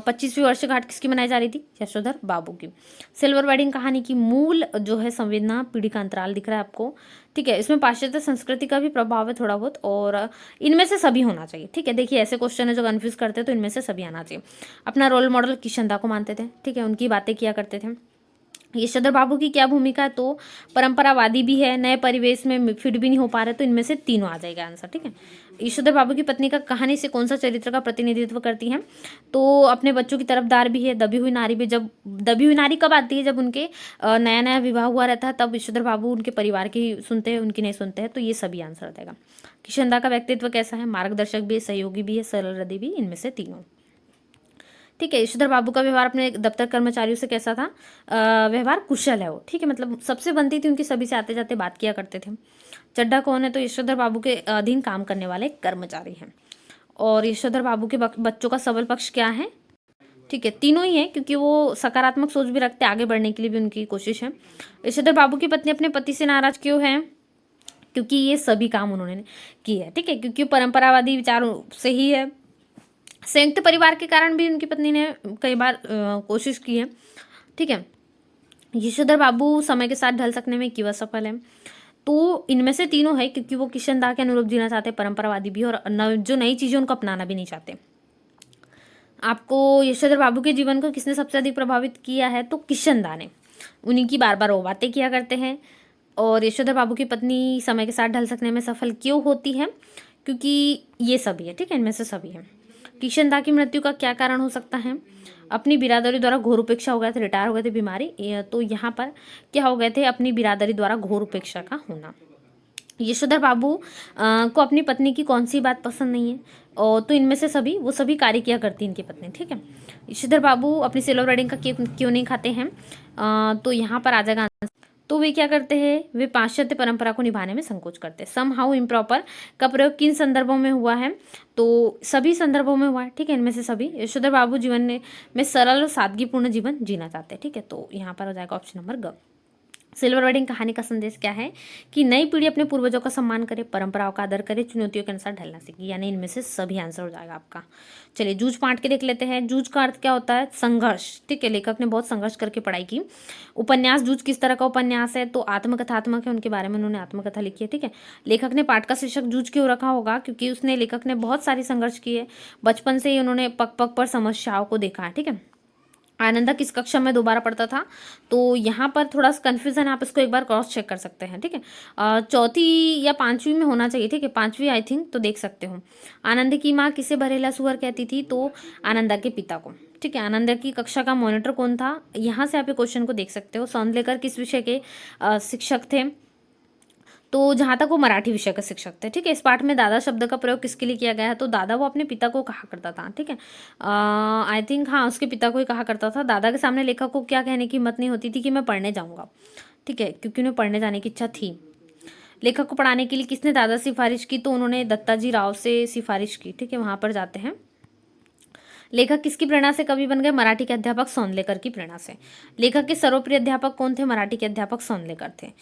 25वीं वर्षगांठ किसकी मनाई जा रही थी, यशोधर बाबू की। सिल्वर वेडिंग कहानी की मूल जो है संवेदना पीढ़ी का अंतराल दिख रहा है आपको। ठीक है, इसमें पाश्चात्य संस्कृति का भी प्रभाव है थोड़ा बहुत, और इनमें से सभी होना चाहिए। ठीक है, देखिए ऐसे क्वेश्चन है जो कन्फ्यूज करते हैं, तो इनमें से सभी आना चाहिए। अपना रोल मॉडल किशन दा को मानते थे। ठीक है, उनकी बातें किया करते थे। यशोधर बाबू की क्या भूमिका है, तो परंपरावादी भी है, नए परिवेश में फिट भी नहीं हो पा रहे, तो इनमें से तीनों आ जाएगा आंसर। ठीक है, यशोधर बाबू की पत्नी का कहानी से कौन सा चरित्र का प्रतिनिधित्व करती है, तो अपने बच्चों की तरफदार भी है, दबी हुई नारी भी। जब दबी हुई नारी कब आती है, जब उनके नया नया विवाह हुआ रहता है, तब यशोधर बाबू उनके परिवार की सुनते हैं, उनकी नहीं सुनते हैं, तो ये सभी आंसर आ जाएगा। किशनदा का व्यक्तित्व कैसा है, मार्गदर्शक भी है, सहयोगी भी है, सरल हृदय भी, इनमें से तीनों। ठीक है, यशोधर बाबू का व्यवहार अपने दफ्तर कर्मचारियों से कैसा था, व्यवहार कुशल है वो। ठीक है, मतलब सबसे बनती थी उनकी, सभी से आते जाते बात किया करते थे। चड्ढा कौन है, तो यशोधर बाबू के अधीन काम करने वाले कर्मचारी हैं। और यशोधर बाबू के बच्चों का सबल पक्ष क्या है, ठीक है, तीनों ही है, क्योंकि वो सकारात्मक सोच भी रखते, आगे बढ़ने के लिए भी उनकी कोशिश है। यशोधर बाबू की पत्नी अपने पति से नाराज क्यों है, क्योंकि ये सभी काम उन्होंने किए हैं। ठीक है, क्योंकि परंपरावादी विचारों से ही है। संयुक्त परिवार के कारण भी उनकी पत्नी ने कई बार कोशिश की है। ठीक है, यशोधर बाबू समय के साथ ढल सकने में क्यों असफल है, तो इनमें से तीनों है, क्योंकि वो किशनदा के अनुरूप जीना चाहते, परंपरावादी भी, और जो नई चीज़ें उनको अपनाना भी नहीं चाहते। आपको यशोधर बाबू के जीवन को किसने सबसे अधिक प्रभावित किया है, तो किशनदा ने। उन्हीं की बार बार वो बातें किया करते हैं। और यशोधर बाबू की पत्नी समय के साथ ढल सकने में सफल क्यों होती है, क्योंकि ये सभी है। ठीक है, इनमें से सभी है। किशनदा की मृत्यु का क्या कारण हो सकता है, अपनी बिरादरी द्वारा घोर उपेक्षा हो गए थे, रिटायर हो गए थे, बीमारी, तो यहाँ पर क्या हो गए थे, अपनी बिरादरी द्वारा घोर उपेक्षा का होना। यशोधर बाबू को अपनी पत्नी की कौन सी बात पसंद नहीं है, और तो इनमें से सभी, वो सभी कार्य किया करती इनकी पत्नी। ठीक है, यशोधर बाबू अपनी सिल्वर वेडिंग का केक क्यों नहीं खाते हैं, तो यहाँ पर आ जाएगा, तो वे क्या करते हैं, वे पाश्चात्य परंपरा को निभाने में संकोच करते हैं। सम हाउ इम्प्रॉपर का प्रयोग किन संदर्भों में हुआ है, तो सभी संदर्भों में हुआ है। ठीक है, इनमें से सभी। यशोधर बाबू जीवन में सरल और सादगीपूर्ण जीवन जीना चाहते हैं। ठीक है, तो यहाँ पर हो जाएगा ऑप्शन नंबर ग। सिल्वर वेडिंग कहानी का संदेश क्या है, कि नई पीढ़ी अपने पूर्वजों का सम्मान करे, परंपराओं का आदर करे, चुनौतियों के अनुसार ढलना सीखे, यानी इनमें से सभी आंसर हो जाएगा आपका। चलिए जूझ पाट के देख लेते हैं। जूझ का अर्थ क्या होता है, संघर्ष। ठीक है, लेखक ने बहुत संघर्ष करके पढ़ाई की। उपन्यास जूझ किस तरह का उपन्यास है, तो आत्मकथात्मक है, उनके बारे में उन्होंने आत्मकथा लिखी है। ठीक है, लेखक ने पाठ का शीर्षक जूझ क्यों रखा होगा, क्योंकि उसने लेखक ने बहुत सारी संघर्ष किए, बचपन से ही उन्होंने पग पग पर समस्याओं को देखा है। ठीक है, आनंदा किस कक्षा में दोबारा पढ़ता था, तो यहाँ पर थोड़ा सा कन्फ्यूजन है, आप इसको एक बार क्रॉस चेक कर सकते हैं। ठीक है, चौथी या पांचवी में होना चाहिए। ठीक है, पांचवी आई थिंक, तो देख सकते हो। आनंद की माँ किसे बरेला सुअर कहती थी, तो आनंदा के पिता को। ठीक है, आनंदा की कक्षा का मॉनिटर कौन था, यहाँ से आप ये क्वेश्चन को देख सकते हो। सौंदलेकर किस विषय के शिक्षक थे, तो जहाँ तक वो मराठी विषय के शिक्षक थे। ठीक है, इस पाठ में दादा शब्द का प्रयोग किसके लिए किया गया है, तो दादा वो अपने पिता को कहा करता था। ठीक है, आई थिंक हाँ, उसके पिता को ही कहा करता था। दादा के सामने लेखक को क्या कहने की हिम्मत नहीं होती थी कि मैं पढ़ने जाऊँगा। ठीक है, क्योंकि उन्हें पढ़ने जाने की इच्छा थी। लेखक को पढ़ाने के लिए किसने दादा सिफारिश की, तो उन्होंने दत्ताजी राव से सिफारिश की। ठीक है, वहाँ पर जाते हैं। लेखक किसकी प्रेरणा से कवि बन गए, मराठी के अध्यापक सौंदलेकर की प्रेरणा से। लेखक के सर्वप्रिय अध्यापक कौन थे, मराठी के अध्यापक सौंदलेकर थे।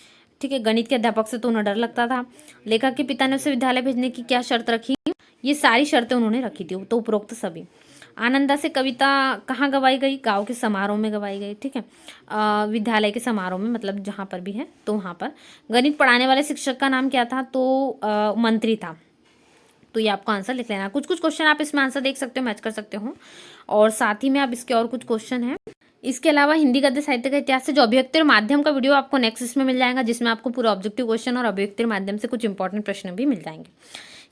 ठीक है, गणित के अध्यापक से तो उन्हें डर लगता था। लेखक के पिता ने उसे विद्यालय भेजने की क्या शर्त रखी, ये सारी शर्तें उन्होंने रखी थी, तो उपरोक्त सभी। आनंदा से कविता कहाँ गवाई गई, गाँव के समारोह में गवाई गई। ठीक है, विद्यालय के समारोह में, मतलब जहाँ पर भी है, तो वहाँ पर। गणित पढ़ाने वाले शिक्षक का नाम क्या था, तो मंत्री था। तो ये आपको आंसर लिख लेना। कुछ कुछ क्वेश्चन आप इसमें आंसर देख सकते हो, मैच कर सकते हो, और साथ ही में आप इसके और कुछ क्वेश्चन हैं। इसके अलावा हिंदी गद्य साहित्य का इतिहास से जो अभिव्यक्ति और माध्यम का वीडियो आपको नेक्स्ट इसमें मिल जाएगा, जिसमें आपको पूरा ऑब्जेक्टिव क्वेश्चन और अभिव्यक्ति और माध्यम से कुछ इंपॉर्टेंट प्रश्न भी मिल जाएंगे।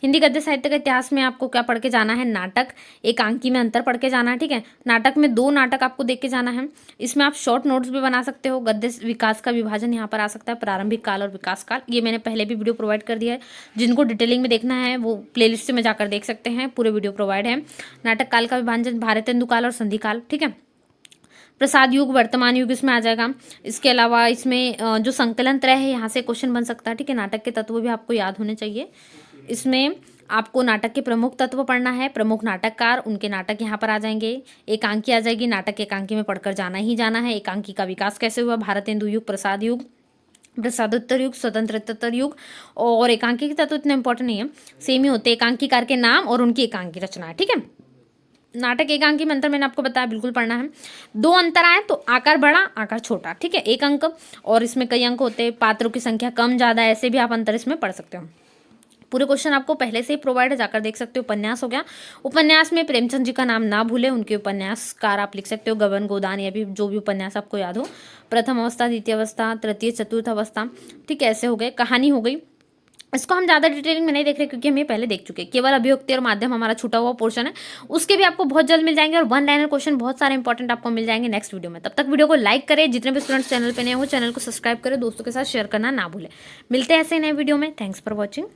हिंदी गद्य साहित्य का इतिहास में आपको क्या पढ़ के जाना है, नाटक, एकांकी में अंतर पढ़ के जाना है। ठीक है, नाटक में 2 नाटक आपको देख के जाना है। इसमें आप शॉर्ट नोट्स भी बना सकते हो। गद्य विकास का विभाजन यहाँ पर आ सकता है, प्रारंभिक काल और विकास काल। ये मैंने पहले भी वीडियो प्रोवाइड कर दिया है, जिनको डिटेलिंग में देखना है वो प्लेलिस्ट में जाकर देख सकते हैं, पूरे वीडियो प्रोवाइड है। नाटक काल का विभाजन भारतेंदु काल और संधि काल। ठीक है, प्रसाद युग, वर्तमान युग इसमें आ जाएगा। इसके अलावा इसमें जो संकलन त्रय है, यहाँ से क्वेश्चन बन सकता है। ठीक है, नाटक के तत्व भी आपको याद होने चाहिए। इसमें आपको नाटक के प्रमुख तत्व पढ़ना है, प्रमुख नाटककार, उनके नाटक यहाँ पर आ जाएंगे। एकांकी आ जाएगी, नाटक एकांकी में पढ़कर जाना ही जाना है। एकांकी का विकास कैसे हुआ, भारतेंदु युग, प्रसाद युग, प्रसादोत्तर युग, स्वतंत्रोत्तर युग। और एकांकी के तत्व इतने इंपॉर्टेंट नहीं है, सेम ही होते हैं, एकांकीकार के नाम और उनकी एकांकी रचना है। ठीक है, नाटक एकांकी में अंतर मैंने आपको बताया, बिल्कुल पढ़ना है। 2 अंतर आए तो आकार बड़ा, आकार छोटा। ठीक है, 1 अंक और इसमें कई अंक होते हैं, पात्रों की संख्या कम ज्यादा, ऐसे भी आप अंतर इसमें पढ़ सकते हो। पूरे क्वेश्चन आपको पहले से ही प्रोवाइड है, जाकर देख सकते हो। उपन्यास हो गया, उपन्यास में प्रेमचंद जी का नाम ना भूलें, उनके उपन्यासकार आप लिख सकते हो गबन गोदान, या भी जो भी उपन्यास आपको याद हो। प्रथम अवस्था, द्वितीय अवस्था, तृतीय, चतुर्थ अवस्था, ठीक है, ऐसे हो गए। कहानी हो गई, इसको हम ज़्यादा डिटेलिंग में नहीं देख रहे क्योंकि हम ये पहले देख चुके हैं। केवल अभिव्यक्ति और माध्यम हमारा छूटा हुआ पोर्शन है, उसके भी आपको बहुत जल्द मिल जाएंगे, और वन लाइनर क्वेश्चन बहुत सारे इंपॉर्टेंट आपको मिल जाएंगे नेक्स्ट वीडियो में। तब तक वीडियो को लाइक करें, जितने भी स्टूडेंट्स चैनल पे नए हो चैनल को सब्सक्राइब करें, दोस्तों के साथ शेयर करना ना भूलें। मिलते हैं ऐसे नए वीडियो में। Thanks for watching.